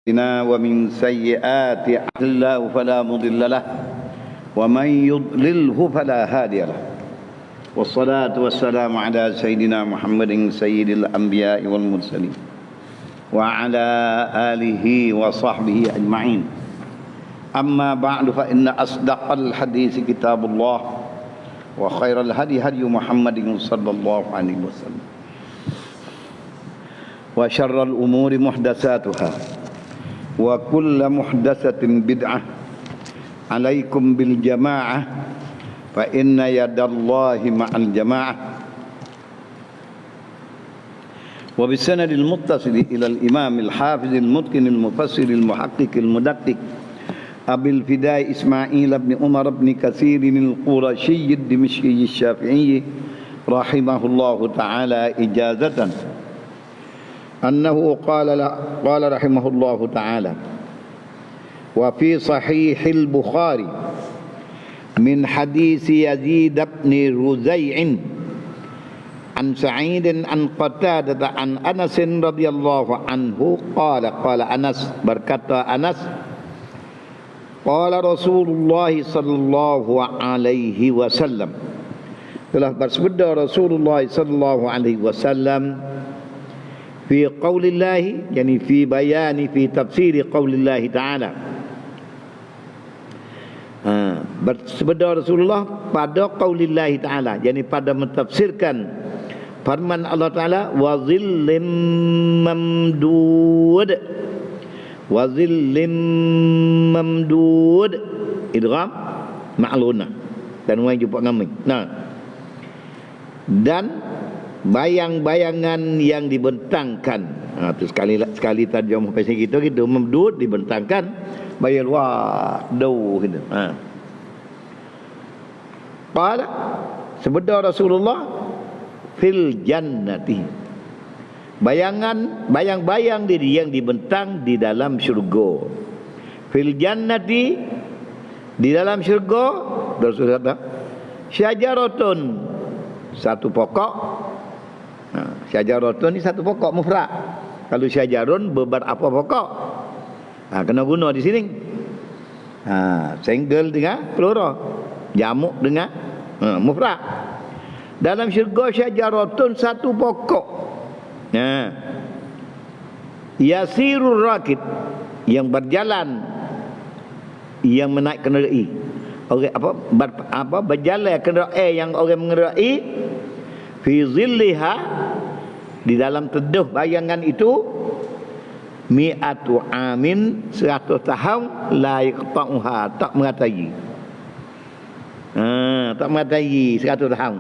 ومن سيئات الله فلا مضل له ومن يضلله فلا هادي له والصلاة والسلام على سيدنا محمد سيد الأنبياء والمرسلين وعلى آله وصحبه أجمعين. أما بعد فإن أصدق الحديث كتاب الله وخير الهدي هدي محمد صلى الله عليه وسلم وشر الأمور محدثاتها وكل محدثة بدعة عليكم بالجماعة فإن يد الله مع الجماعة. وبالسند المتصل إلى الإمام الحافظ المتقن المفسر المحقق المدقق أبي الفداء إسماعيل بن عمر بن كثير القرشي الدمشقي الشافعي رحمه الله تعالى إجازة أنه قال رحمه الله تعالى: وفي صحيح البخاري من حديث يزيد بن رزيع عن سعيد عن قتادة عن أنس رضي الله عنه قال أنس berkata Anas, qala Rasulullah sallallahu alaihi wasallam, telah bersabda Rasulullah sallallahu alaihi wasallam fi qaulillahi, yani fi bayani fi tafsiri qaulillahi ta'ala. Bersabda Rasulullah pada qaulillahi ta'ala, yani pada mentafsirkan firman Allah Ta'ala, wa zillim mamdud, wa zillim mamdud, idgham ma'luna dan wa jumpa ngamin. Nah, dan bayang-bayangan yang dibentangkan. Tu sekali terjemah bahasa kita gitu, memdud dibentangkan, bayang wahdu gitu. Qala, sebeda Rasulullah fil jannati, bayang-bayang diri yang dibentang di dalam syurga. Fil jannati, di dalam syurga, Rasulullah kata, syajaratun, satu pokok. Syajaratun ni satu pokok mufrad. Kalau syajarun beberapa pokok. Kena guna di sini. Single dengan plural, jamuk dengan mufrad. Dalam syurga syajaratun, satu pokok. Yasirur rakib, yang berjalan, yang menaik kenderaan. Orang berjalan kenderaan yang orang mengendarai, fi zilliha, di dalam teduh bayangan itu, mi'atu amin, 100 tahun, la yaqta'uha, tak mengatai. Tak mengatai 100 tahun.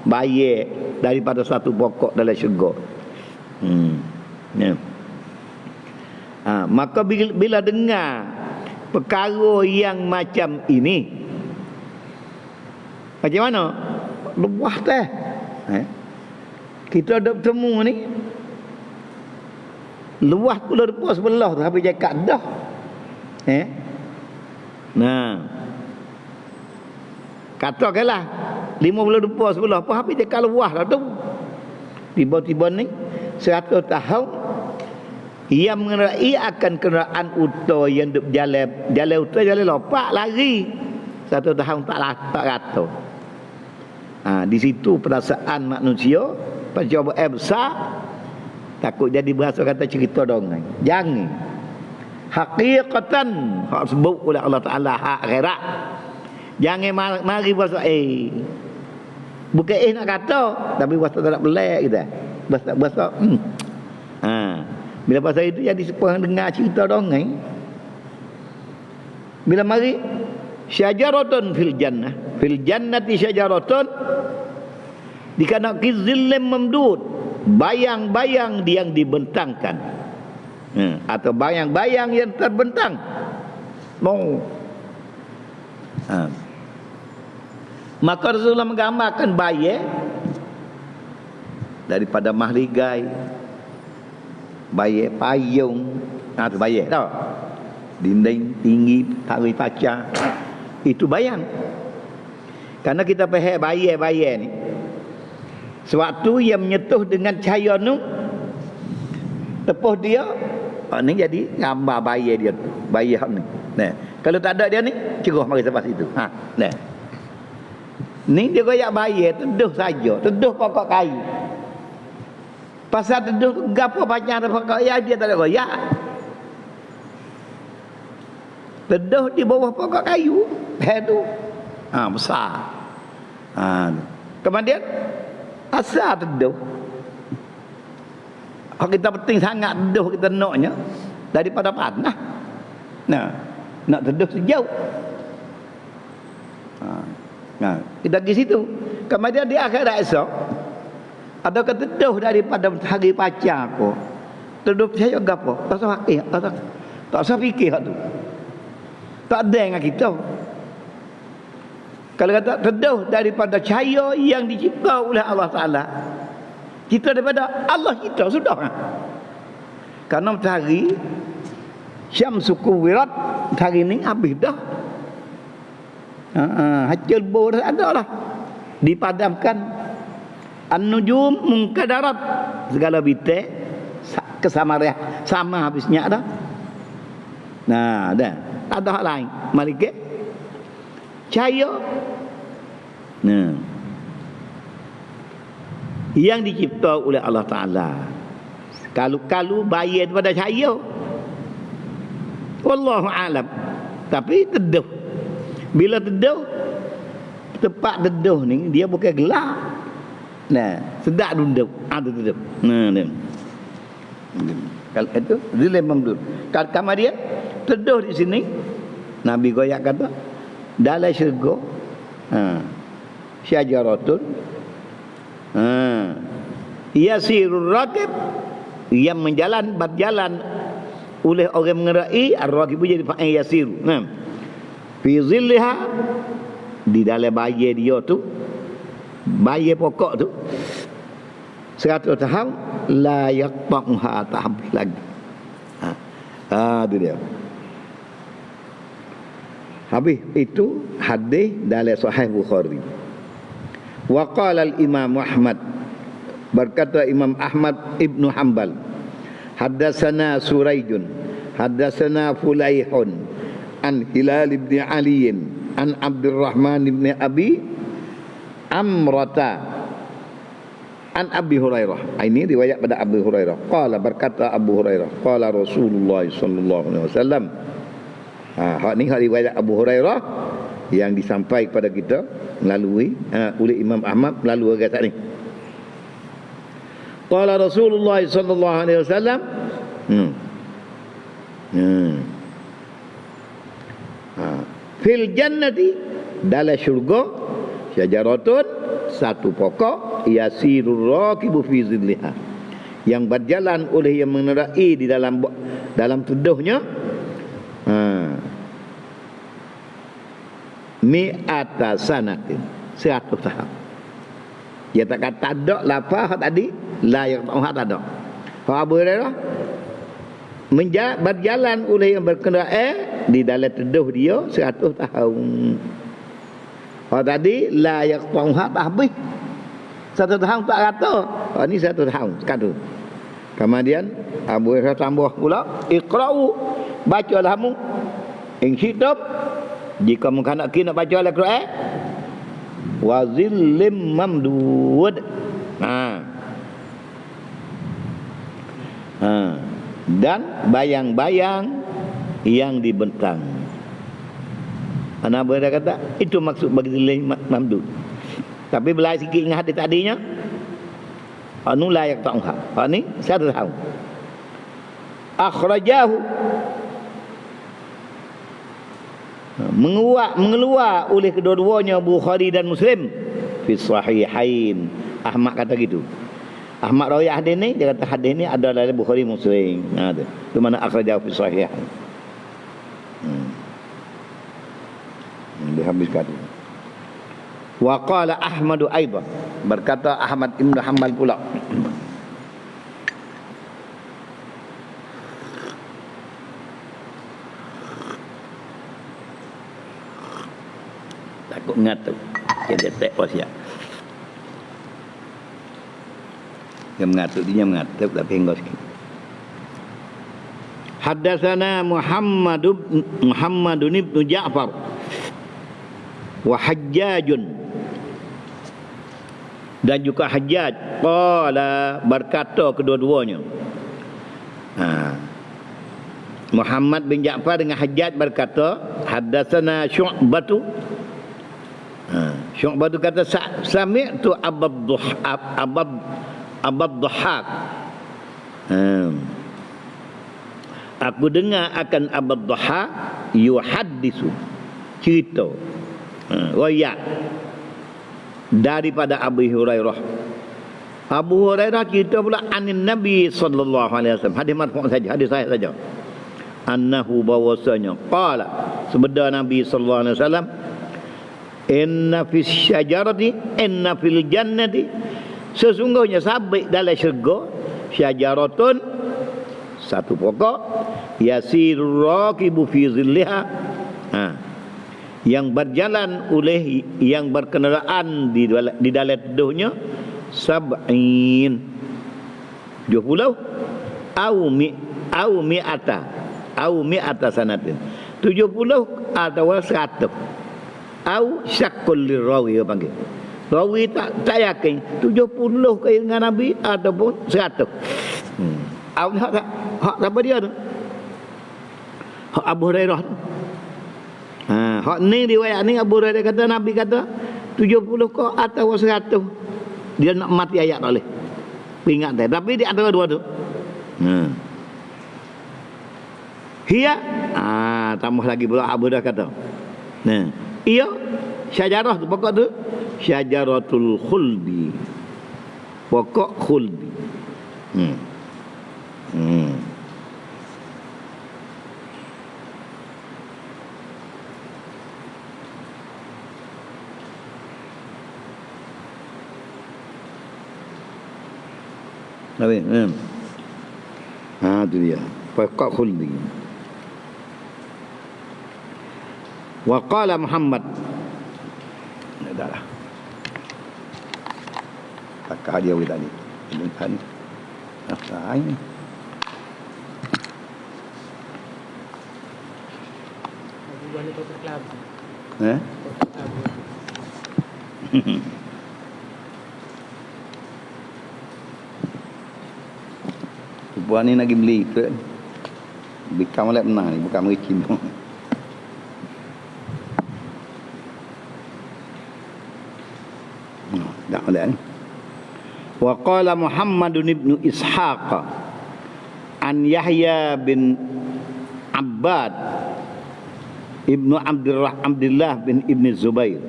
Bayar daripada satu pokok dalam syurga. Maka bila dengar perkara yang macam ini, macam mana? Luah teh. Kita ada bertemu ni, luah pula depan sebelah tu, habis cakap dah. Nah, katakanlah 50 depan sebelah, apa habis cakap luah dah tu. Tiba-tiba ni 100 tahun ia mengendarai akan kenderaan unta yang duk jalan unta, jalan lopak, lari 100 tahun tak rata. Di situ perasaan manusia pencobaan besar, takut jadi berasa kata cerita dongeng. Jangan. Haqiqatan, hak sebut oleh Allah Ta'ala, hak akhirat. Jangan mari berasa bukan nak kata, tapi berasa tak belak kita. Berasa bila pasal itu jadi sepang dengar cerita dongeng. Bila mari syajaratun fil jannah, fil jannati syajaratun, dikanak zillim mamdud, bayang-bayang yang dibentangkan, atau bayang-bayang yang terbentang. Maka Rasulullah menggambarkan bayang daripada mahligai, bayang payung, tu bayang tau, dinding tinggi, tarik pacar, itu bayang. Karena kita faham bayang ni, sewaktu yang menyentuh dengan cahaya tu, tepuh dia Ni jadi gambar bayi dia tu. Bayi hak ni. Nah, kalau tak ada dia ni, cerah mari sampai situ. Nah. Ni dia goyak bayi, teduh saja, teduh pokok kayu. Pasal teduh gapo panjang pokok kayu dia tak ada goyak. Teduh di bawah pokok kayu. Tu. Besar. Kemudian asal teduh. Kalau kita penting sangat teduh kita naknya daripada panah. Nak teduh sejauh. Kita pergi situ. Kemudian di akhirat esok ada keteduh daripada hari pacar aku. Teduh saya gapo? Tak usah fikir, tak usah fikir tu. Tak ada dengan kita. Kalau kata teduh daripada cahaya yang dicipta oleh Allah Ta'ala, kita daripada Allah kita sudah. Karena matahari syamsuku wirat, matahari ni habis dah. Hacul bor ada lah. Dipadamkan. An-nujum munkadarat, segala bintang kesamariah sama habisnya dah. Dah. Tak ada hal lain. Malaikat cahaya. Yang dicipta oleh Allah Ta'ala. Kalau bayar daripada cahaya, wallahu alam. Tapi teduh. Bila teduh, tempat teduh ni dia bukan gelap. Sedap duduk. Ada teduh. Kalau itu zilal mamdud. Kalau dia teduh di sini, Nabi goyak kata dalam syurga syajaratun yasirur rakib, yang berjalan oleh orang mengerai. Ar-rakibu jadi fa'il yasiru. Fi zilliha, di dalam bayar dia tu, bayar pokok tu 100 tahun la yaqta'uha, tak habis lagi. Itu dia. Habis itu hadis dalam Sahih Bukhari. Wa qala al-Imam Ahmad, berkata Imam Ahmad Ibnu Hanbal, haddatsana Suraijun, haddatsana Fulaihun an Hilal ibn Ali an Abdurrahman ibn Abi Amrata an Abi Hurairah. Ini riwayat pada Abu Hurairah. Qala, berkata Abu Hurairah, qala Rasulullah sallallahu alaihi wasallam. Hak ni hak riwayat Abu Hurairah yang disampaikan kepada kita melalui oleh Imam Ahmad melalui riwayat ni. Qala Rasulullah sallallahu alaihi wasallam. Fil jannati, dalam syurga, syajaratun, satu pokok, yasirur rakibu fi zilliha, yang berjalan oleh yang menerai di dalam teduhnya, mi'ata sanatin, 100 tahun. Dia tak kata ada lapar tadi, la yang tak ada. Abu Hurairah berjalan oleh yang berkendaraan di dalam teduh dia 100 tahun. Tadi la yaqta'uha, tak habis. 100 tahun tak kata. Ni 100 tahun sekali. Kemudian Abu Hurairah tambah pula, iqra'u, bacalah kamu in kitab, jika kamu nak baca Al-Quran, wa zillim mamdud. Dan bayang-bayang yang dibentang. Anak Abu Hurairah kata itu maksud bagi zillim mamdud. Tapi bila sikit ingat hadis tadinya, anu la yaqta'uha, ni 100 tahun. Akhrajahu, mengeluar oleh kedua-duanya Bukhari dan Muslim fi sahihain. Ahmad kata gitu. Ahmad riwayat hadis ni, dia kata hadis ni ada dalam Bukhari Muslim. Tu mana akhrajahu fi sahihain. Dihabiskan. Wa qala Ahmad aidan, berkata Ahmad Ibn Hanbal pula, takut ngatuk dia tak puas ya. Dia mengatuk, dia mengatuk tapi enggak sikit. Haddatsana Muhammadun ibn Ja'far wa Hajjajun, dan juga Hajjaj. Qala, berkata kedua-duanya. Muhammad bin Ja'far dengan Hajjaj berkata, haddatsana Syu'batu. Syu'batu kata, sami'tu Abad Dhahhak. Aku dengar akan Abad Dhahhak yuhaddisu, cerita, riwayat daripada Abu Hurairah. Abu Hurairah cerita pula anin Nabi sallallahu alaihi wasallam, hadis marfu' saja, hadis sahih saja. Annahu, bahwasanya, qala, sabda Nabi sallallahu alaihi wasallam, inna fis syajarati, inna fil jannati, sesungguhnya sabit dalam syurga, syajaratun, satu pokok, yasirur raqibu fi zilliha, yang berjalan oleh yang berkendaraan di dalam teduhnya, sab'in, 70, au mi'ata sanatin, 70 atau 100, au syakkul lirawi, panggil rawi tak yakin 70 ke dengan Nabi ataupun 100. Hak apa dia tu? Hak Abu Hurairah tu. Hak ni riwayat ni Abu Hurairah kata Nabi kata 70 ke atau 100. Dia nak mati ayat tak boleh. Ingat dah. Tapi di antara dua tu. Hiya, tambah lagi pula Abu Hurairah kata. Ia syajarah tu, pokok tu syajaratul khuldi. Pokok khuldi. Nabi, tu dia, pokok khuldi. Wa qala Muhammad, dahlah, takah dia tadi, bukan, ini. Buat ni lagi beli ke? Bikam lek menang ni, bukan mericim. Tak ada ni. Wa qala Muhammadun ibn Ishaq an Yahya bin Abbad ibnu Abdullah bin Ibn Zubair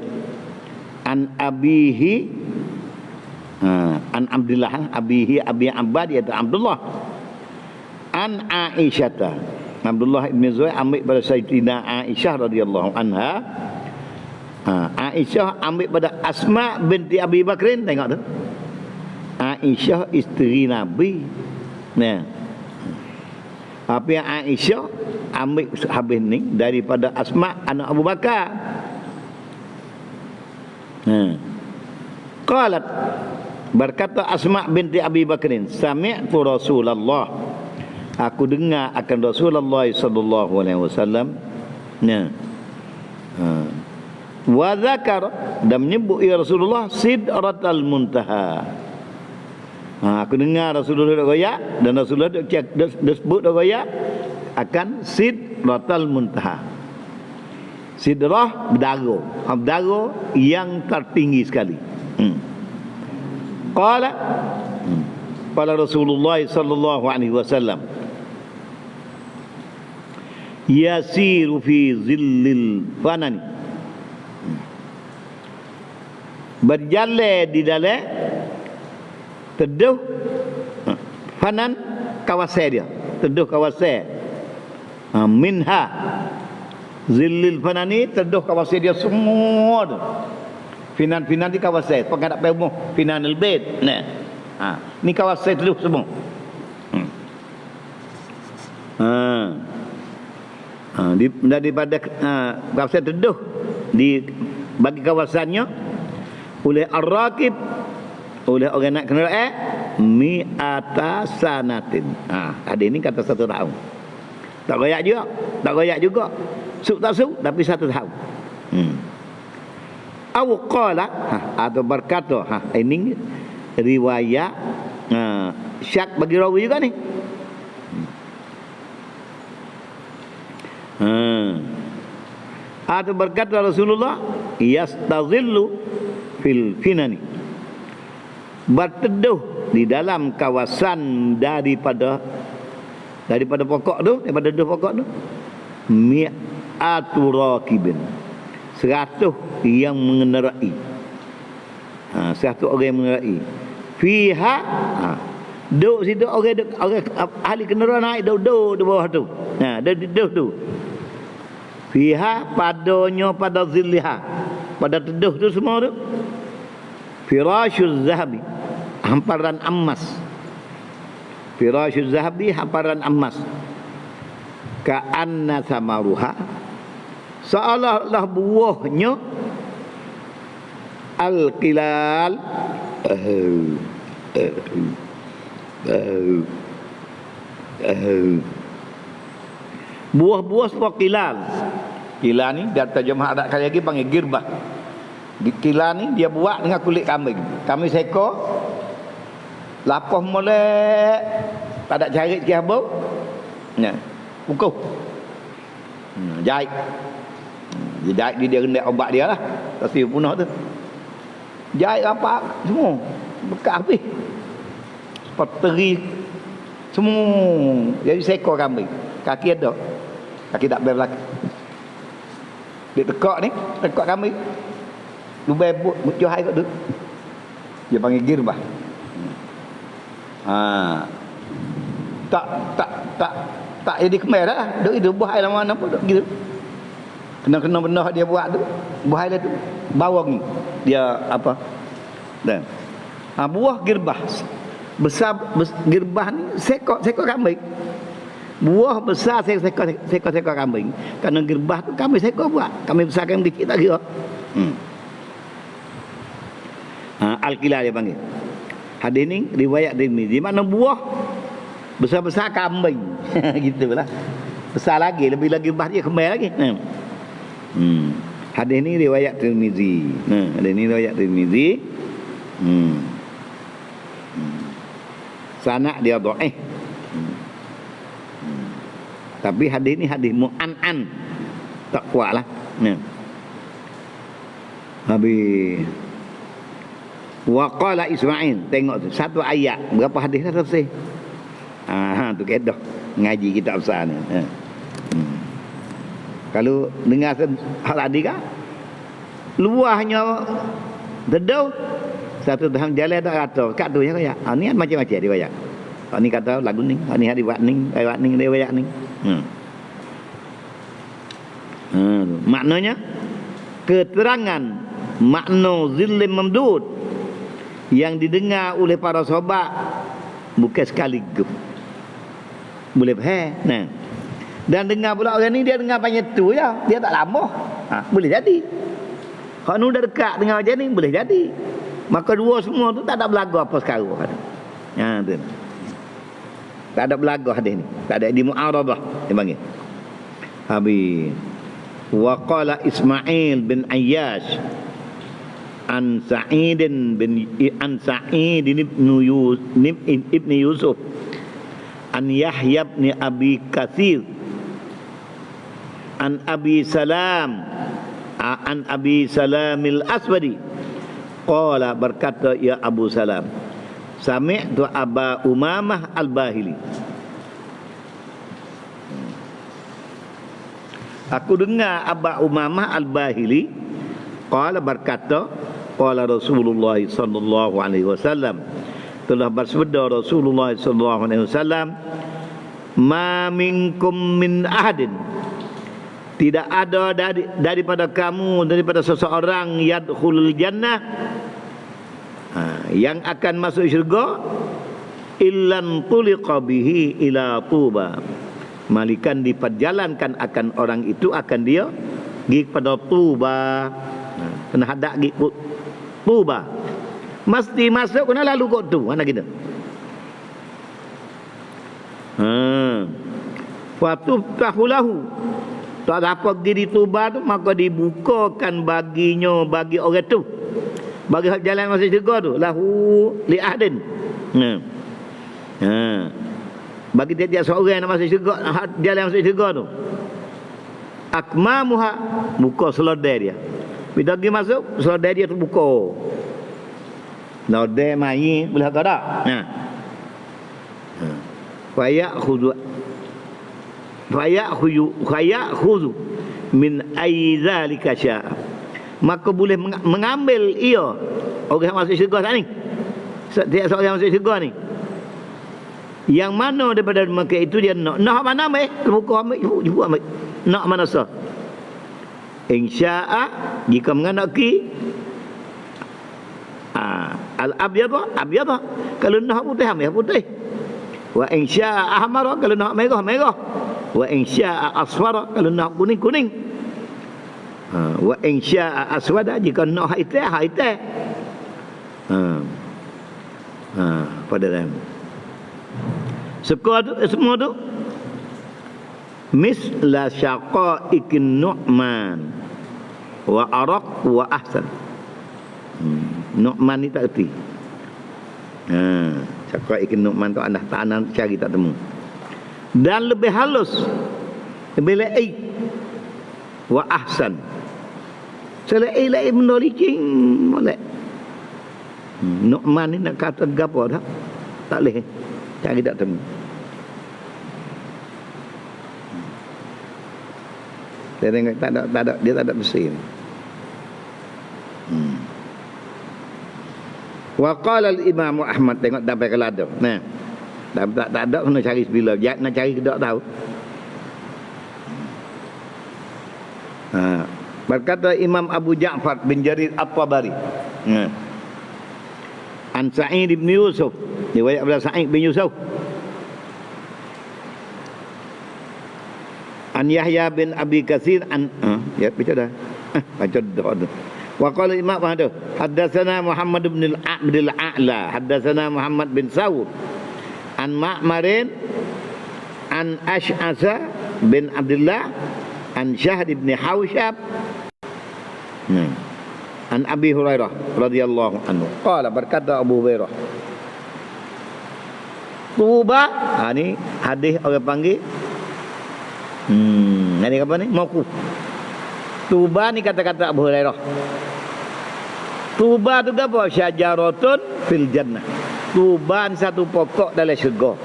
an abihi, an Abdullah, abihi Abi Abbad iaitu Abdullah, an Aisyah, Abdullah ibn Zubair ambil pada Sayyidina Aisyah radhiyallahu anha. Aisyah ambil pada Asma binti Abi Bakrin. Tengok tu, Aisyah isteri Nabi. Nah, apa yang Aisyah ambil habis ni daripada Asma anak Abu Bakar. Qalat, berkata Asma binti Abi Bakrin, sami'tu Rasulullah, aku dengar akan Rasulullah sallallahu alaihi wasallam. Wa zakar, dan menyebut ya Rasulullah Sidratal Muntaha. Aku dengar Rasulullah dak royak, dan Rasulullah dak sebut dak royak akan Sidratal Muntaha. Sidrah berdarah, berdarah yang tertinggi sekali. Qala Rasulullah sallallahu alaihi wasallam, yasiru fi zillil fanani, berjalan di dalam teduh fanan, kawasan dia, teduh kawasan, minha zillil fanani, teduh kawasan dia semua tu. Finan di kawasan pengadap rumah, finanul bait. Ni kawasan teduh semua. Daripada kawasan teduh di bagi kawasannya oleh ar-raqib, oleh orang nak kenderaan, mi'ata sanatin. Ada ini kata 1 tahun. Tak royak juga. Tak royak juga. Suk tak suk tapi satu tahun. Aw qala atau berkata ini riwayat syak bagi rawi juga ni. Atau berkata Rasulullah yastazillu fil finani, berteduh di dalam kawasan daripada pokok tu, daripada teduh pokok tu, mi'atu rakibin, 100 yang mengendarai. 100 orang yang mengendarai. Fiha duduk situ orang ahli kenderaan naik duduk di bawah tu. Duduk tu. Fiha padanya pada zilliha, pada teduh tu semua tu. Firasyuz zahabi, hamparan emas. Firasyuz zahabi, hamparan emas. Ka'anna samaruha, seolah-olah buahnya al-qilal, buah-buah sebuah kilal. Kilal ni dia terjemah adat kali lagi panggil girbah. Kilal ni dia buat dengan kulit kambing. Kami sekor lapah molek, tak ada carit ke apa. Pukul. Jahit. Dia jahit dia rendah obat dia lah. Tasir punah tu. Jahit apa semua. Bekas habis. Poteri semua. Jadi sekor kambing. Kaki ada. Kaki tak boleh belakang. Dia tekak ni, tekak kambing. Lubai butuh air kat tu. Dia panggil girbah. Tak jadi kemer dah. Duk itu buah air lama apa duk gitu. Kena benda dia buat tu. Buah air tu bawang ni. Dia apa? Dan buah girbah. Besar girbah ni sekor kambing. Buah besar sekor kambing. Kerana girbah tu kambing sekor buat. Kambing besar kambing kecil tak kira. Al-Qilal dia panggil. Hadis ni riwayat Tirmizi. Mana buah besar-besar kambing. Gitulah. Besar lagi, lebih lagi bah dia kembali lagi. Hadis ni riwayat Tirmizi. Hadis ni riwayat Tirmizi. Sanad dia dhaif. Tapi hadis ni hadis mu'an-an. Tak kuatlah. Habis wa qala Ismail, tengok tu satu ayat berapa hadis dah selesai. Tu kedah ngaji kitab besar ni. Kalau dengar hal tadi kan luahnya dedah satu tahun jalan tak kata kat tu ya kaya. Ni macam-macam dia banyak. Ni kata lagu ni, ni hari buat ni, dia banyak ni. Maknanya keterangan makna zillim mamdud yang didengar oleh para sahabat bukan sekaligus. Boleh faham. Dan dengar pula orang ni dia dengar panjang tu je, dia tak lama. Boleh jadi. Kalau nu dah dekat dengan macam ni boleh jadi. Maka dua semua tu tak ada belagu apa sekarang kata. Tu. Tak ada belagu hadis ni. Tak ada di mu'aradah dia panggil. Habis wa qala Ismail bin Ayyash an Sa'id ibn Yusuf an Yahya bin Abi Katsir an Abi Salam al-Aswadi qala, berkata ya Abu Salam, sami'tu Aba Umamah al-Bahili, aku dengar Aba Umamah al-Bahili qala, berkata qala Rasulullah sallallahu alaihi wasallam, telah bersabda Rasulullah sallallahu alaihi wasallam, ma minkum min ahadin, tidak ada daripada kamu, daripada seseorang yadkhulul jannah, yang akan masuk syurga, illan tuliqa bihi ila Tuba, malikan diperjalankan akan orang itu, akan dia pergi pada Tuba, kena hadap pergi Tuba, mesti masuk kena lalu kot tu, mana kita. Wa tuftahu lahu. Tak dapat diri tuba tu, maka dibukakan baginya, bagi orang tu, bagi hak jalan masuk syurga tu, lahu li ahdin. Bagi tiap-tiap seorang yang nak masuk syurga, hak jalan masuk syurga tu, akmamuha, buka selodai dia. Bila pergi masuk, selodai dia tu buka. Selodai mai boleh agak tak? Fayakhudhu min aizalika syaa. Maka boleh mengambil ia orang yang masuk syurga tak ni, setiap seorang yang masuk syurga ni, yang mana daripada maka itu dia nak mana ambil, buka ambil, ibu ambil, nak mana sah. Insya'a, jika menganaki al-abyadha, kalau nak putih ambil putih. Wa insya'a ahmara, kalau nak merah. Wa insya'a asfara, kalau nak kuning. Wa insya'a aswada, jika nak hitam. Pada dalam semua tu misla syaqaikin nu'man wa araq wa ahsan. Nu'man ni tak erti. Syaqaikin nu'man tu anak tanah cari tak temu. Dan lebih halus, lebih laik, wa ahsan. Selai benda licin molek. Nu'man ni nak kata gapo dah? Tak boleh. Cari tak temu. Dia tengok tak ada, dia tak ada mesin. Wa qala al-Imam Ahmad, tengok sampai ke lada. Nah. Tak ada kena cari sebila. Nak cari ke tak tahu. Berkata Imam Abu Ja'far bin Jarir At-Tabari. An Sa'id bin Yusuf, riwayat daripada Sa'id bin Yusuf. An Yahya bin Abi Katsir ya baca dah. Baca dah. Wa qala Imam Ahmad, haddatsana Muhammad bin Abdul A'la, haddatsana Muhammad bin Sa'ud an Ma'marin an Ash'asa bin Abdullah an Syahd bin Hausyab an Abi Hurairah radhiyallahu anhu qala, berkata Abu Hurairah, tuba, ni hadis orang panggil ni apa ni, mauquf. Tuba ni kata-kata Abu Hurairah. Tuba tu apa? Syajaratun fil jannah. Tuban satu pokok dalam syurga.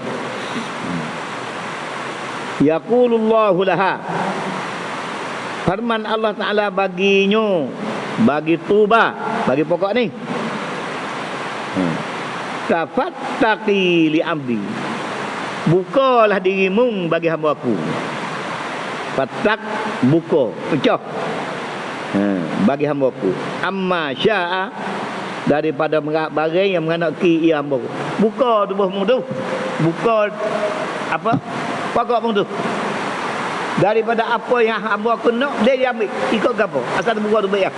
Yaqulullahu laha, firman Allah Ta'ala baginya, bagi tuba, bagi pokok ni, tafattaqi li abdi, bukalah dirimu bagi hamba aku. Fatak, buka, pecah, bagi hamba aku. Amma sya'a, daripada barang yang menganaki ia hamba aku. Buka tubuhmu tu, buka apa, pokok mu tu, daripada apa yang hamba aku nak, dia ambil. Ikut apa? Asal buka tu baik.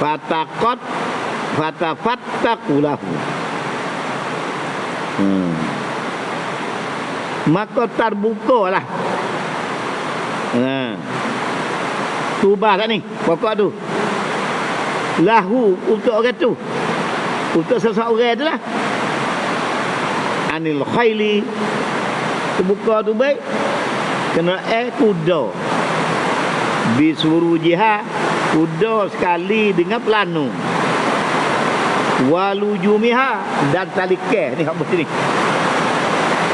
Fatakot fatafattaqulahu, maka terbukalah tubah tak ni pokok tu, lahu untuk orang tu, untuk seseorang tu lah, anil khaili, terbuka tu baik kena kuda, bisuruh jihad, kuda sekali dengan pelanu, walujumiha, dan talikeh ni hak mesti ni.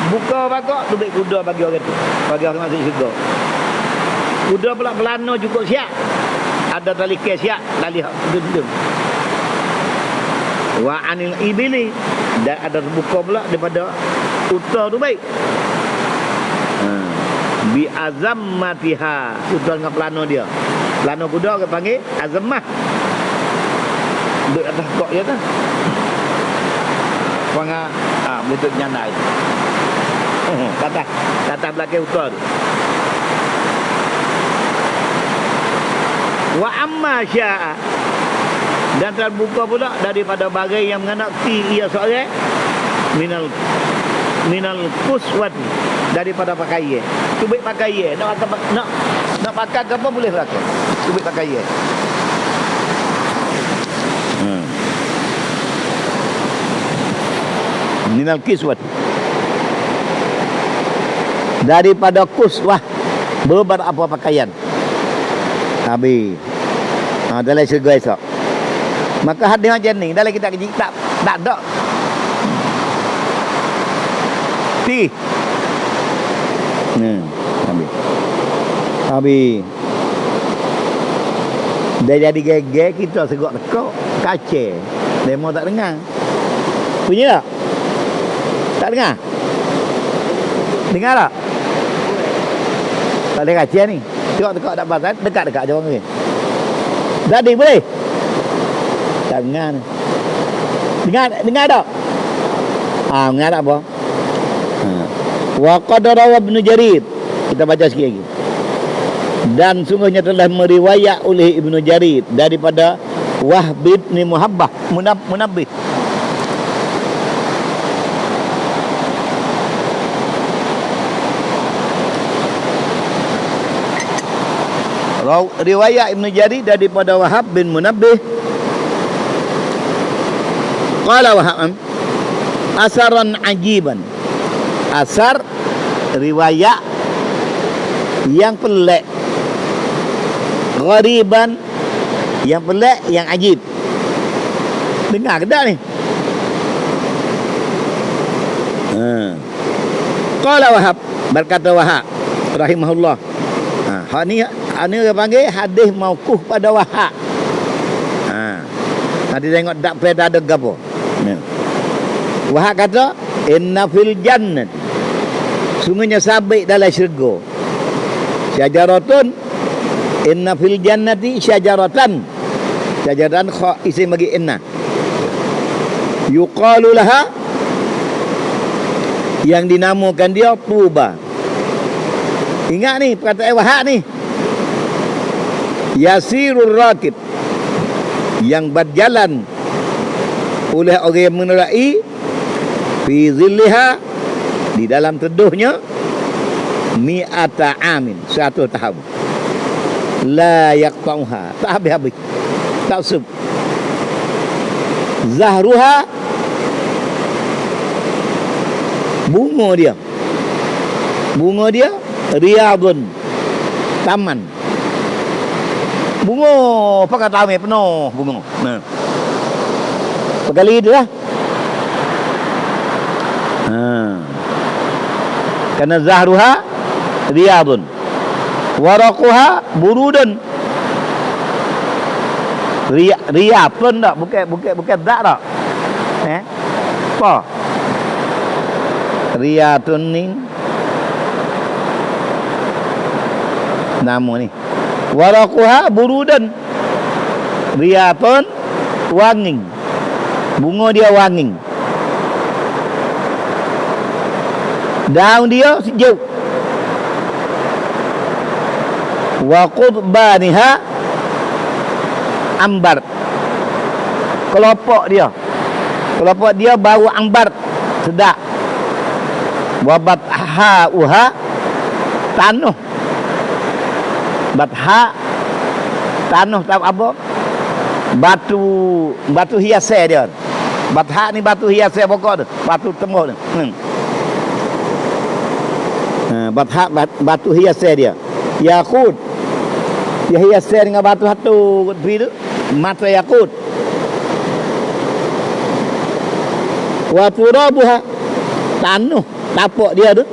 Buka bakok tu baik kuda bagi orang tu, bagi orang masuk syurga. Kuda pula pelana cukup siap, ada talikeh siap, lali hak duduk. Wa anil ibili, dan ada buka pula daripada unta tu baik. Bi azammatiha, kuda dengan pelana dia. Pelana kuda orang panggil azammah. Duduk atas kok je tu. Pangah lutut nyandai. Kata belakang utara tu. Wa amma syaa, dan terbuka pula daripada bagai yang mengenai ia seorang minal kuswat, daripada pakaian. Tubik pakaian nak pakai apa boleh pakai. Tubik pakaian. Minal kiswat, daripada kuswah, beberapa pakaian. Habis. Dalam syurga esok. Maka hadis macam ni dalam kita kaji tak ada. Habis. Dia jadi geger, kita segak tekak kaca. Demo tak dengar. Punya tak? Tak dengar? Dengar tak? Tak ada kaca ni. Tekak-tekak tak pasal, dekat-dekat je orang ni. Jadi boleh? Tak dengar ni. Dengar tak? Dengar tak apa? Wa qad rawa Ibnu Jarir. Kita baca sikit lagi. Dan sungguhnya telah meriwayat oleh Ibnu Jarir daripada Wahb bin Munabbih. Riwayat Ibnu Jarir daripada Wahab bin Munabbih. Qala Wahab asaran ajiban. Asar riwayat yang pelik, ghariban yang pelik, yang ajib. Dengar ke tak ni? Qala Wahab, berkata Wahab rahimahullah. Hak ni dia panggil hadis mauquf pada Wahab. Nanti tengok tak peda ada gapo. Wahab kata inna fil jannah, sungguhnya sabit dalam syurga, syajaratun, inna fil jannati syajaratan, syajaratan kha isim bagi inna, yuqalu laha, yang dinamakan dia tuba. Ingat ni perkataan Wahab ni. Yasirur rakib, yang berjalan oleh orang yang menerai, fi zilliha, di dalam teduhnya, mi'ata amin, 100 tahun. La yaqta'uha, tak habis-habis, tak sub. Zahruha, bunga dia riyadun, taman. Bunga pakai taman penuh bunga. Sekali itu lah. Karena zahruha riyadun, waraquha burudun. Riyad pun tak, bukan dak tak. Apa? Riyadun ni nama ni. Waraquha burudun, riyadun wangi, bunga dia wangi, daun dia sejuk. Wa qudbaniha ambar, kelopak dia bau ambar sedap. Wa bathauha, tanah, batha tanah, tahu apa? Batu hias dia. Batha ni batu hias pokok tu, batu tembok tu. Batha batu hias dia. Yakut, dia hias dengan batu satu tu, mata yakut. Wa turabuha, tanah tapak dia tu,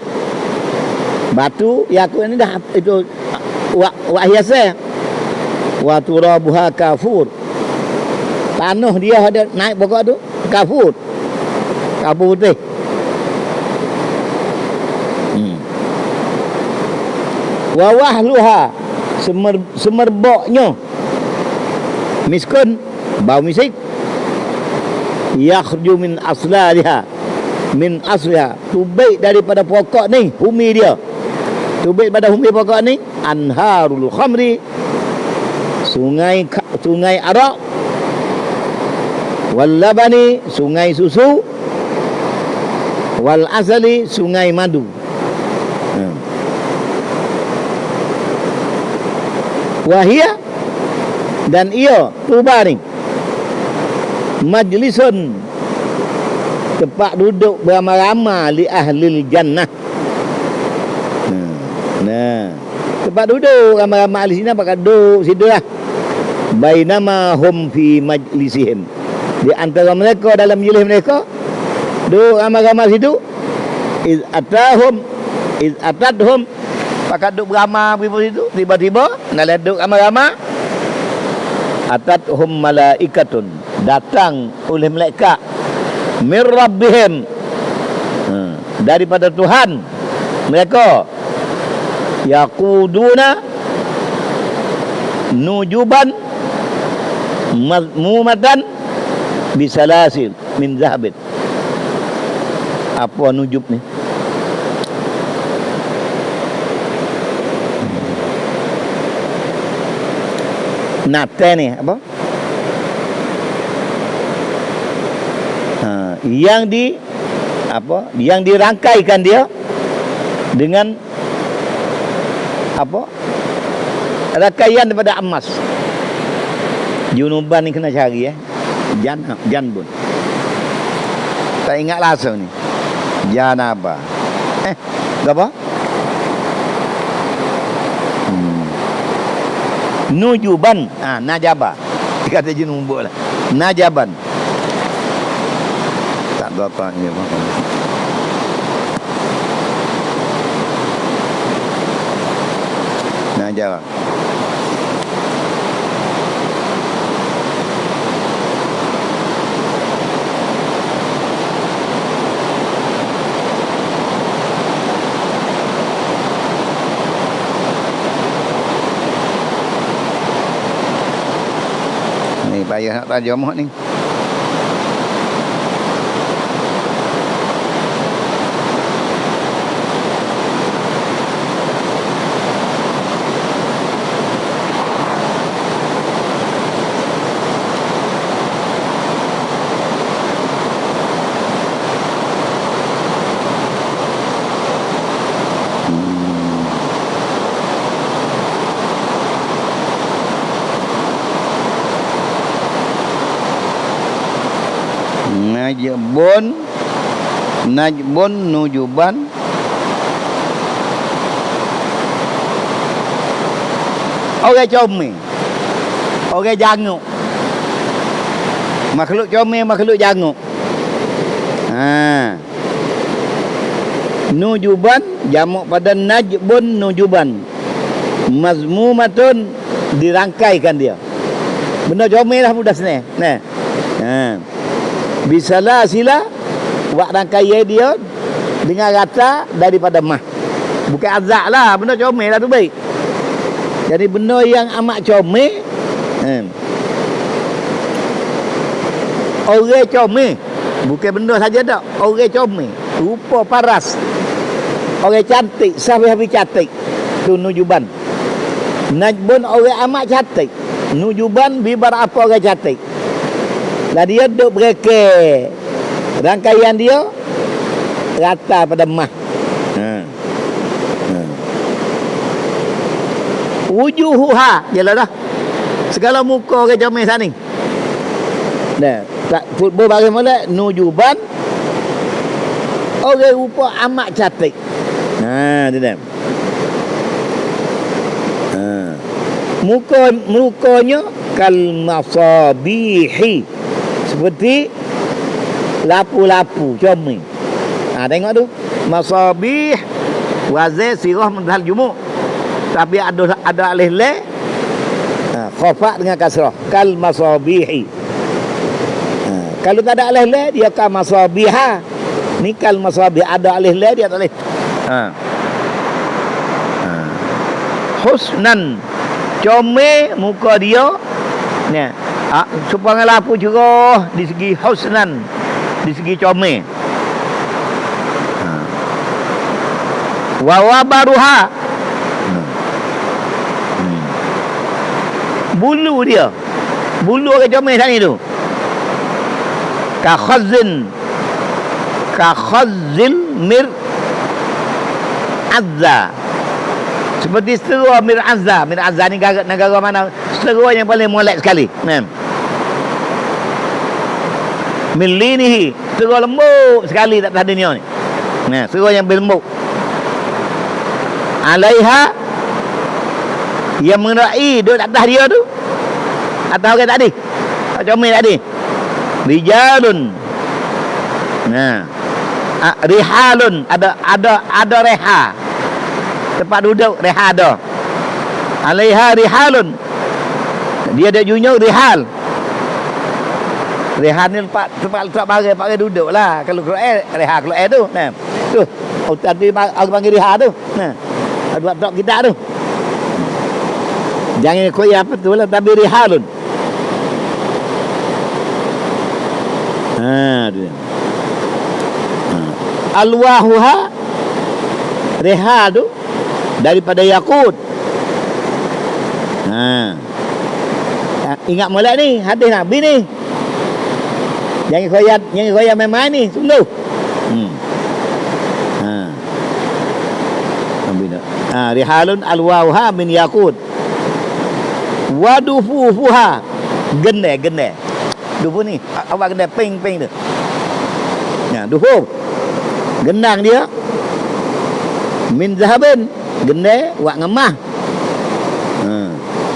batu yakut ni dah itu wa hias. Wa turabuha kafur, tanah dia ada naik pokok tu kafur putih. Wa wahluha, semerbaknya miskun, bau misik. Yakhruju min aslaliha, min asliha, tubik daripada pokok ni, humi dia, tubik pada humi pokok ni, anharul khamri, sungai arak, wal labani sungai susu, wal asali sungai madu. Wahia, dan ia Tuba ni majlisun, tempat duduk beramai-ramai li ahlil jannah. Nah, tempat duduk ramai-ramai ahli sini pakai duduk situ lah. Bainama hum fi majlisihim, di antara mereka dalam majlis mereka duduk ramai-ramai situ. Iz atadhum, pakai duduk beramai situ, tiba-tiba nak duduk ramai-ramai, atadhum malaikatun, datang oleh malaikat mir rabbihim, daripada Tuhan mereka, yaquduna nujuban mazmumatan bisalasil min zahabin. Apa nujub ni? Nate ni apa? Yang dirangkaikan dia dengan apa? Rangkaian daripada emas. Junuban ni kena cari Janbun. Tak ingat langsung ni. Janaba. Apa? Nujuban. Najaba. Dia kata junubuk lah. Najaban. Tak berapa ni apa. Najaba. Payah nak terjemah ni. Najbun nujuban orang comel, orang janguk, makhluk comel, makhluk janguk. Nujuban jamak pada najbun nujuban, mazmumatun, dirangkaikan dia. Benda comel lah mudah senang. Bisalah sila buat rangkaian dia dengan rata daripada mah. Bukan azak lah, benda comel lah tu baik. Jadi benda yang amat comel, orang comel, bukan benda saja tak, orang comel, rupa paras, orang cantik, sampai-sampai cantik, tu nujuban. Najbun orang amat cantik, nujuban bibar apa orang cantik. Lah dia duk bereke, rangkaian dia rata pada mah. Wujuhuha, jelah dah. Segala muka orang comel sana ni. Nah, tak football bagi molek nujuban orang rupa amat cantik. Tu dah. Mukanya kal masabihi, seperti lapu-lapu comel. Tengok tu, masabih wazir sirah mudhal jumuk, tapi ada alif la, khafa dengan kasrah, kal masabihi. Kalau tak ada alif la, dia kal masabiha. Ni kal masabih, ada alif la, dia tak alif. Husnan, comel muka dia ni. Supaya lapu cerah di segi husnan, di segi comel. Wa wabaruha, bulu dia, bulu orang comel sana tu, ka khazzil mir azza, seperti setera mir azza ni negara mana, setera yang paling molek sekali. Min linihi, setera lembut sekali tak ada dunia ni. Setera yang berlembut. Alaiha, yang mengerai duduk atas dia tu, atas orang tadi, comel tadi, rijalun, rihalun, ada reha, tempat duduk reha ada. Alaiha rihalun, dia ada junjung rihal. Rihal ni tempat barang duduk lah. Kalau keluar reha keluar tu, tu, tadi aku panggil reha tu, dua tok kita tu. Jangan koi apa tu lah, tapi rihalun. Tu. Alwahuha, reha tu daripada yakut. Ingat molek ni, hadis Nabi ni. Jangan koyak main-main ni, sungguh. Rihalun alwauha min yakut. Wadufuha, gende. Dufu ni, awak gende ping tu. Dufu. Gendang dia min zahabin, gende wak ngemah.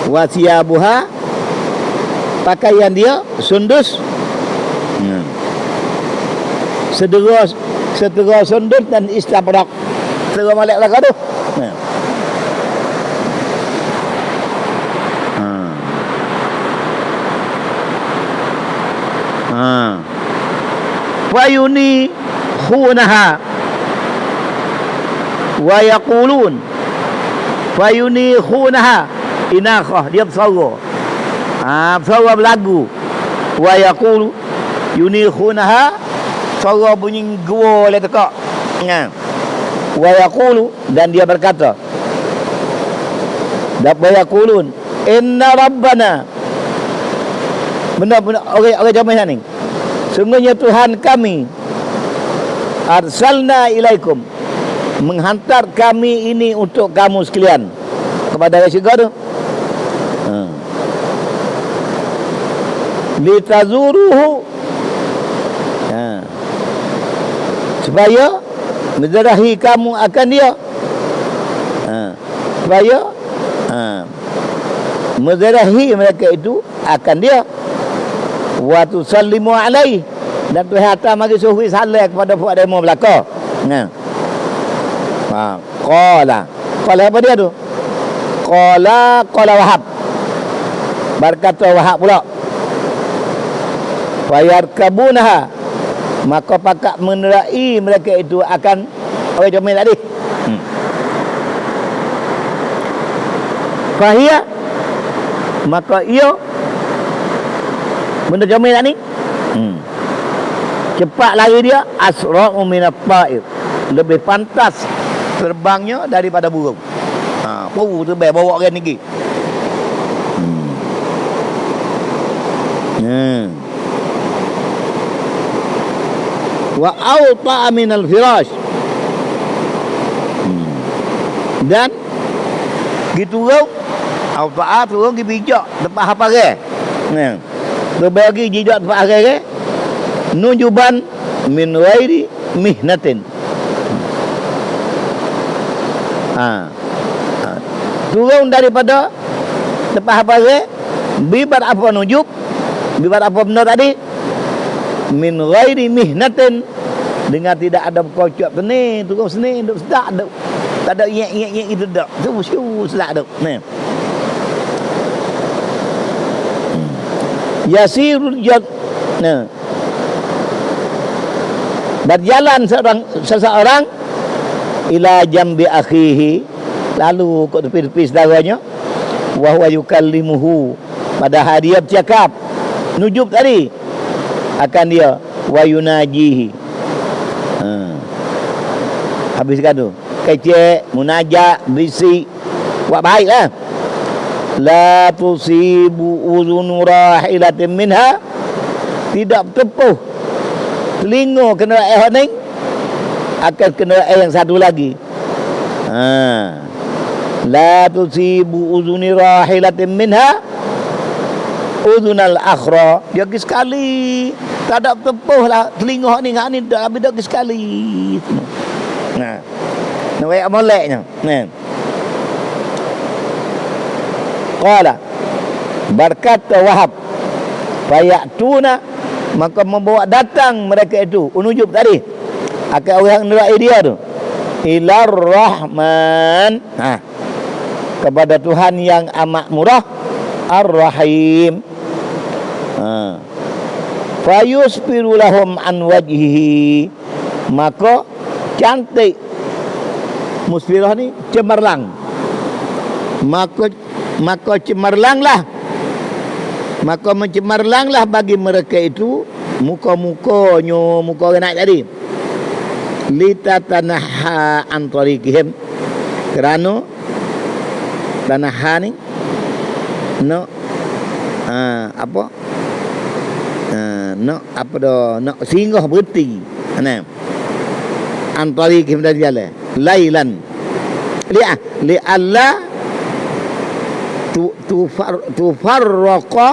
Wa siyabuha, pakaian dia sundus. Setera sundus dan istabrak. Setera molek belaka tu. Wa yuni khunaha wa yaqulun fa yuni khunaha, inakhah dia bersuara, bersuara berlagu. Wa yaqulu yuni khunaha, suara bunyi gua le tekak. Wa yaqulu, dan dia berkata, wa yaqulun inna rabbana, benar-benar orang jamai ni, sungguhnya Tuhan kami, arsalna ilaikum, menghantar kami ini untuk kamu sekalian, kepada syurga tu. Litazuruhu, supaya menzarahi kamu akan dia, supaya menzarahi mereka itu akan dia. Wa tusallimu alaihi, dan Tuhan hantar mari suruh salam kepada puak demo belaka. Qala apa dia tu? Qala Wahab, berkata Wahab pula, fayarkabunaha, maka pakak menerai mereka itu akan orang comel tadi. Fahia, maka ia benda comel tak ni, cepat lari dia, asra'u minat ta'ir, lebih pantas terbangnya daripada burung. Terbang bawa orang ni. Wa awta'a minal firash, dan gitu rau awta'a turun pergi bijak tempat haparai. Berbagi jejak tempat haparai, nujuban min ghairi mihnatin. Turun daripada tempat haparai, bibat apa nujub, bibat apa benda tadi, min ghairi mihnatin, dengan tidak ada kocok seni, turun seni, duk sedak duk. Tak ada ingat itu dak. Tu sedak duk. Yasirul jad. Berjalan seseorang ila jambi akhihi, lalu ke tepi-tepi saudaranya, wa huwa yukallimuhu, padahal dia bercakap nujub tadi akan dia, wa yunajihi. Habis kan tu kecek munajat berisi buat baiklah, la tusibu uzunu rahilatin minha, tidak tepuh telinga kenderaan ni akan kenderaan yang satu lagi. La tusibu uzuni rahilatin minha uzunal akhra, dia pergi sekali, tak ada tepuh lah telinga ni ngak ni dah habis dah pergi sekali. Nah, nak ayat moleknya. Nah, qala berkata Wahab, fayatuna, maka membawa datang mereka itu unujub tadi akan orang nerai dia tu ilar rahman, kepada Tuhan yang amat murah ar-rahim. Fayusfiru lahum an wajhihi, maka cantik musfirah ni cemerlang, maka cemerlanglah, maka mencemerlanglah bagi mereka itu muka-mukanya, muka orang naik tadi, litatanaha an tariqihim, kerana tanaha ni no singgah berhenti an tariqihim dari jalan lailan li alla tufarraqa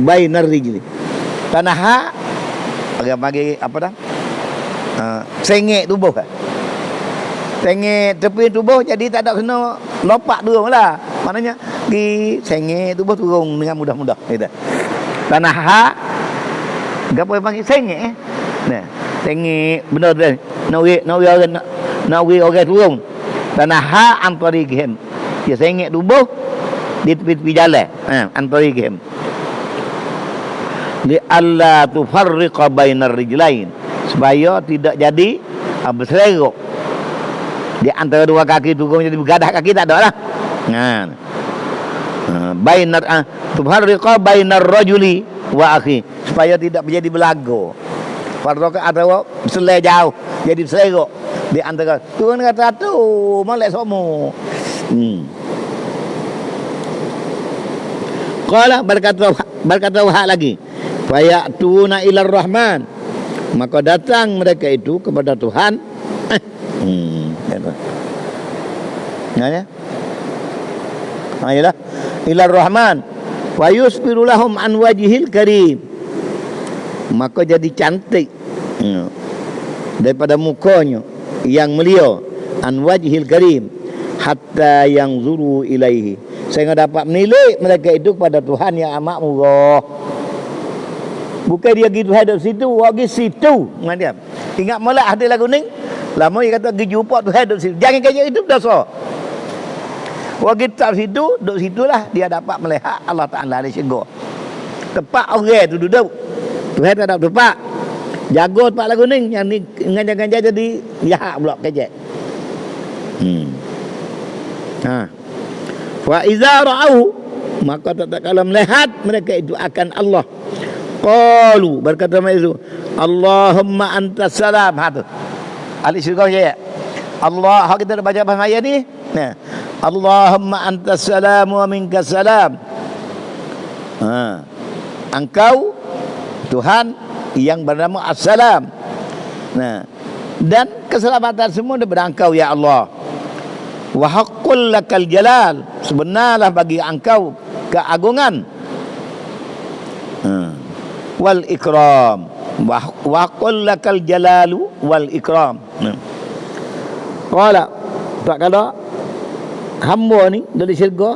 bainar rijli. Tanaha bagi apa dah? Sengit tubuh. Sengit tepi tubuh, jadi tak ada kena lopak turun lah. Maknanya di sengit tubuh turun dengan mudah-mudah gitu. Tanaha gapo yang panggil sengit Nah, sengit benar dah. Nawi orang turun. Tanaha antari gem. Dia sengit tubuh di tepi-tepi jalan. Antari gem. Li alla tufarriqa bainar rijlain, supaya tidak jadi berserok di antara dua kaki turun, jadi bergadah kaki tak ada lah. Bainar tufarriqa bainar rajuli wa akhi, supaya tidak menjadi belago. Farraqa atau selai jauh, jadi berserok di antara turun kata tu molek somo. Qala berkata Wahab lagi, fayatuna ilar rahman, maka datang mereka itu kepada Tuhan. Ya. Ayolah ilar rahman wa yusbiru lahum an wajhil karim, maka jadi cantik daripada mukanya yang mulia, an wajhil karim, hatta yang zuru ilaihi, sehingga dapat menilai mereka itu kepada Tuhan yang amat murah. Bukan dia gitu hadap situ, pergi situ. Dia ingat molek ada lagu ni. Lama dia kata pergi jumpa tu hadap situ. Jangan kerja itu dosa. Pergi tak situ, duduk situlah dia dapat melihat Allah Taala di syurga. Tempat orang tu duduk. Tuhan tak ada tempat. Jaga tempat lagu ni, yang ni ngajak-ngajak jadi jahat pula kerja. Wa iza ra'au, maka tak kala melihat mereka itu akan Allah, qalu, berkata mereka itu, Allahumma antas salam. Tu ahli syurga ya. Allah, kita dah baca bahasa ayat ni. Nah, Allahumma antas salam wa minkas salam. Engkau Tuhan yang bernama As-Salam. Nah, dan keselamatan semua daripada Engkau ya Allah. Wa haqqul lakal jalal, sebenarlah bagi Engkau keagungan. Wal ikram, wa qul lakal jalalu wal ikram. Qala, tak kala hamba ni dari syurga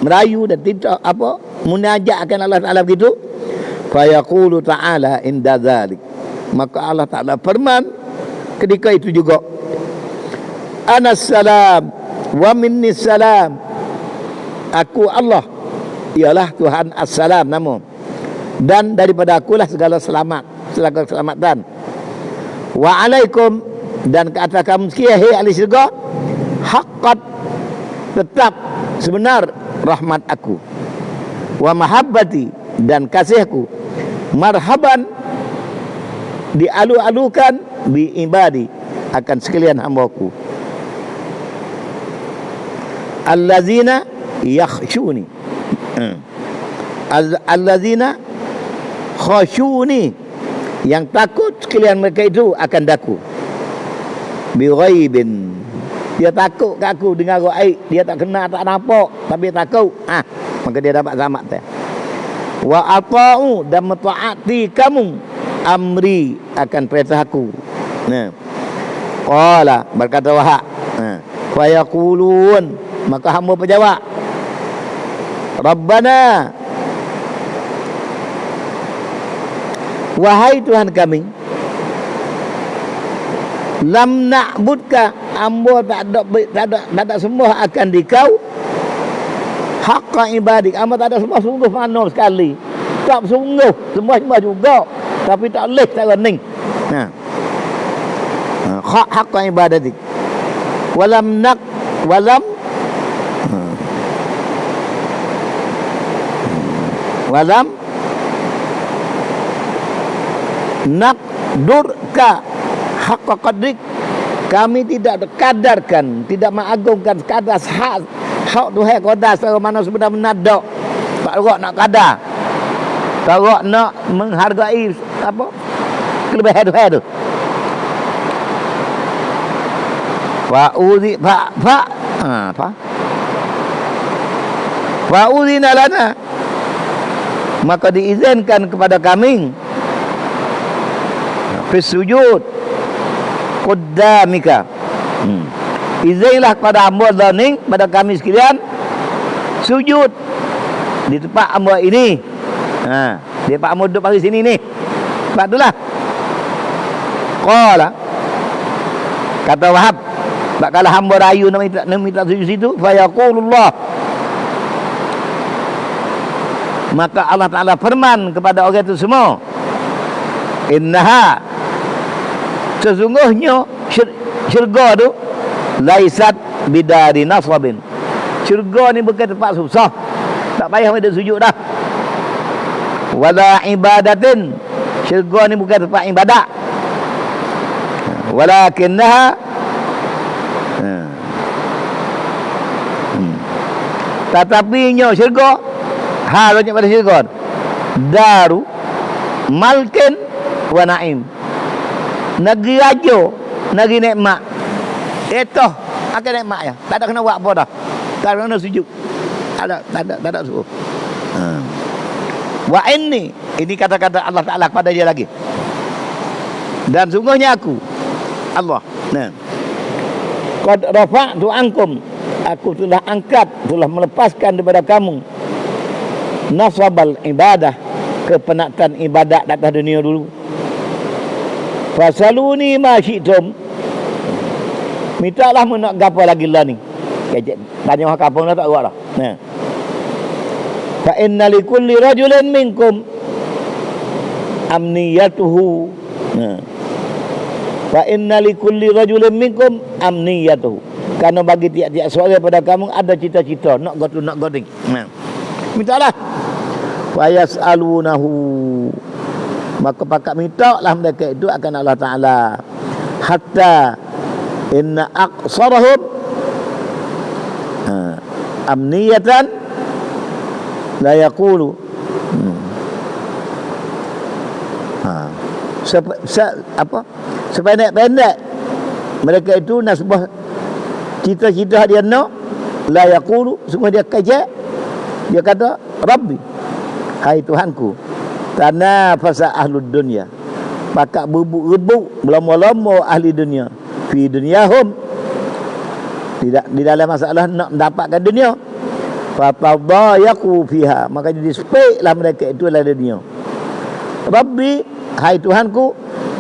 merayu dan tidak apa munajat akan Allah Taala begitu, fa yaqulu ta'ala inda dzalik, maka Allah Taala firman ketika itu juga, anas salam wa minnis salam, aku Allah ialah Tuhan as-salam nama, dan daripada akulah segala selamat, segala keselamatan. Wa alaikum, dan ke atas kamu sekalian hai ahli syurga, haqqat, tetap sebenar rahmat aku, wa mahabbati, dan kasihku, marhaban, dialu-alukan, bi ibadi, akan sekalian hambaku, allazina, yakhshuni. Allazina khashuni, yang takut sekalian mereka itu akan daku. Bi ghaibin, dia takut ke aku dengar gaib, dia tak kenal tak nampak tapi takut. Maka dia dapat selamat teh. Wa ata'u, dan mentaati kamu amri, akan perintah aku. Qala, berkata Wahab. Fa yaqulun, maka hamba berjawab, Rabbana, wahai Tuhan kami, lam na'budka, hamba tak ada sembah akan dikau, haqqa ibadik, hamba tak ada sembah sungguh mana sekali, tak sungguh sembah juga, tapi tak boleh tak rening. Haqqa ibadatik, walam naqdurka haqqa qadrik, kami tidak kadarkan, tidak mengagungkan kadar hak Tuhan qadar sebagaimana sebenar-benar dak. Tak rok nak kadar, tak rok nak menghargai apa kelebihan Tuhan tu. Fa'udhina lana, maka diizinkan kepada kami fi sujud qaddamika, izinlah kepada hamba zaning, pada kami sekalian sujud di tempat hamba ini. Dia pak hamba duduk pagi sini ni, sebab itulah qala, kata Wahab, tak kala hamba rayu nak minta sujud situ, fa yaqulullah, maka Allah Ta'ala firman kepada orang itu semua, innaha, sesungguhnya syurga tu laisat bidari nasabin, syurga ni bukan tempat susah, tak payah ada sujud dah. Wala ibadatin, syurga ni bukan tempat ibadat. Walakinnaha, tetapi nya syurga, halnya pada syurga, daru malkin wa naim, negeri raja, negeri nikmat. Itu akan nikmat ya, tak ada kena buat apa dah, tak ada kena sujud, tak ada suruh. Wa inni, ini kata-kata Allah Ta'ala kepada dia lagi, dan sungguhnya aku Allah, qad rafa'tu ankum, aku telah angkat, telah melepaskan daripada kamu nasabal ibadah, kepenatan ibadat di atas dunia dulu. Fasaluni ma syi'tum, mintalah nak gapo lagi lah ni, kecek tanya hak apa nak tak buat dah. Fa inna likulli rajulin minkum amniyatuhu, fa inna likulli rajulin minkum amniyatuhu, karena bagi tiap-tiap seorang pada kamu ada cita-cita nak gotu nak goding. Mintalah. Fa yas'alunahu, maka pakak mintalah mereka itu akan Allah Ta'ala, hatta inna aqsarahum amniyatan la yaqulu, sependek-pendek mereka itu nak sebuah cita-cita dia nak, la yaqulu, semua dia kajak, dia kata Rabbi, hai Tuhanku, tanafasa ahlud dunya, pakak rebuk berlama-lama ahli dunia, fi dunyahum, tidak di dalam masalah nak mendapatkan dunia, fatadayaku fiha, maka jadi sepeklah mereka itu adalah dunia. Rabbi, hai Tuhanku,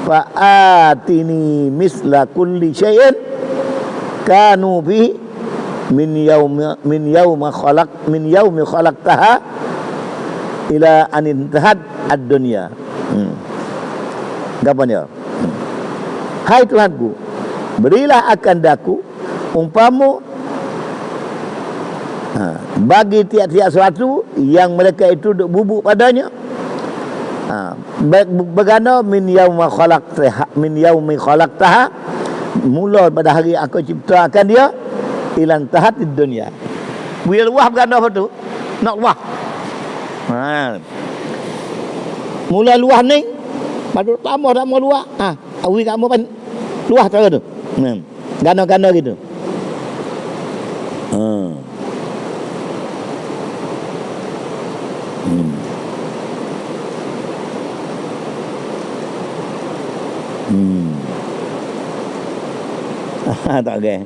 fa'atini misla kulli syai'in kanu fi min yaumi khalaqtaha ila an intahat ad-dunya. Gapannya? Hai Tuhanku, berilah akan daku umpamu bagi tiap-tiap sesuatu yang mereka itu duk bubuk padanya, berganda min yaumi khalaqtaha, mula pada hari aku ciptakan dia, ilan tahatid dunia, Bila luah beranda apa tu? Nak luah. Ha. Mula luah ni, pada lama tak mau luah. Ha, awi kamu pan luah cara tu. Gana-gana gitu. Ha. Tak okay.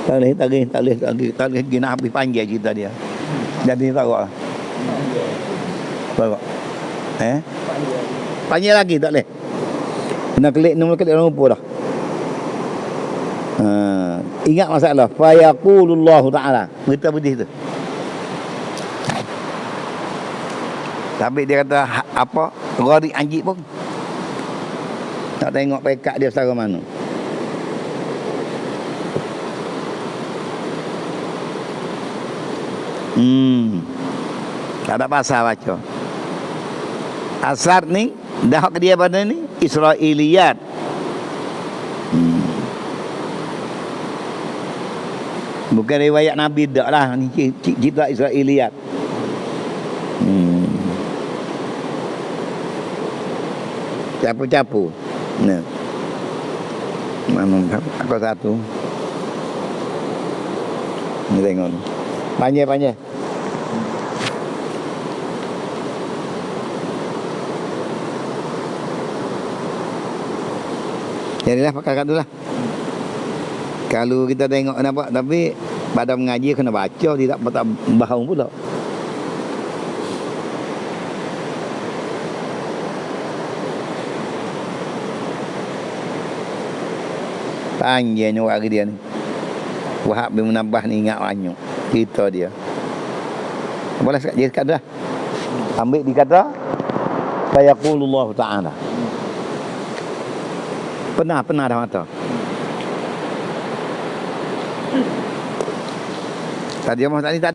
Tak boleh gina habis panjang cerita dia. Jadi tak kok. Bapak. Panjang lagi tak boleh. Kena klik orang lupa dah. Ingat masalah fa yaqulullahu ta'ala. Berita bedih tu. Tapi dia kata apa? Gharik anjing pun. Tak tengok pekat dia secara mana. Tak ada pasal baca. Asar ni dah ke dia pada ni Israiliyat. Bukan riwayat Nabi dak lah, ni cerita Israiliyat. Capu-capu. Nah. Mana aku satu. Ni tengok. Panjang. Jadilah pakai kat tu lah. Kalau kita tengok nampak, tapi pada mengaji kena baca, tidak bahang pula. Panjangnya orang dia ni. Wahab bin Munabbah ni ingat banyak cerita dia. Boleh dia kata dah. Ambil dikata fa yaqulullahu ta'ala. Pernah dah mata. Tadi Muhammad tadi